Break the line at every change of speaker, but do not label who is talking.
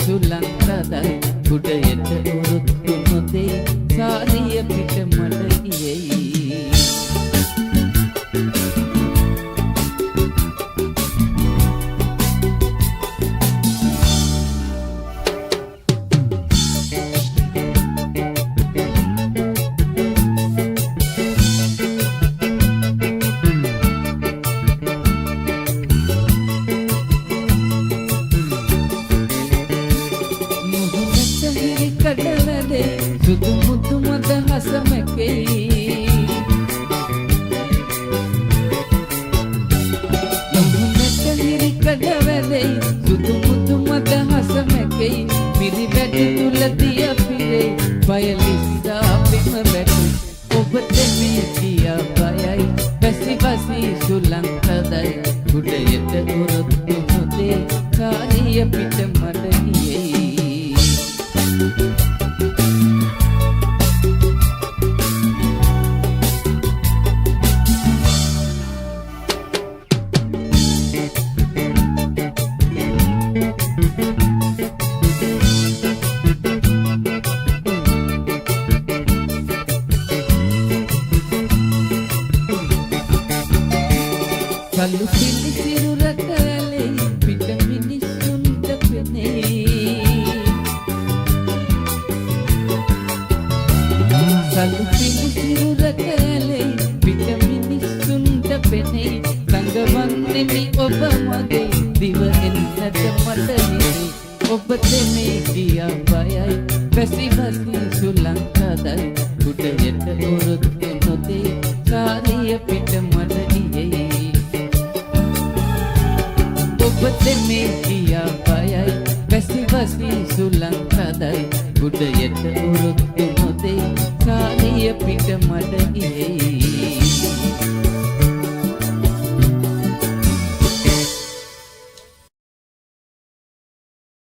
සුලංකදයි උඩයට උරුත්තු නොදේ සාරිය පිට මඩ ගියයි සුදු මුදු මද හසමකෙයි මුහුණට හිරි කඩවැලෙයි සුදු මුදු මද හසමකෙයි මිරි වැටි තුල දිය පිරේ බයලිස්සා බිම වැටි ඔබ දෙමේ කියා බයයි බැසි බසි සුලංකදයි උඩයට උරුත්තු නොදේ කාරිය පිට මඩ ගියයි කලු පිලි සිරුරට ඇලෙයි පිට මිනිස්සුන්ට පෙනෙයි කලු පිලි සිරුරට ඇලෙයි පිට මිනිස්සුන්ට පෙනෙයි සංගවන්නෙමි ඔබ මගේ දිව එන්නට මට හිතෙයි ඔබ දෙමේ කියා බයයි බැසි බසි සුලංකදයි උඩයට උරුත්තු නොදේ කාරිය පිට මඩ ගියයි ඔබ දෙමේ කියා බයයි බැසි බසි සුලංකදයි උඩයට උරුත්තු නොදේ කාරිය පිට මඩ ගියයි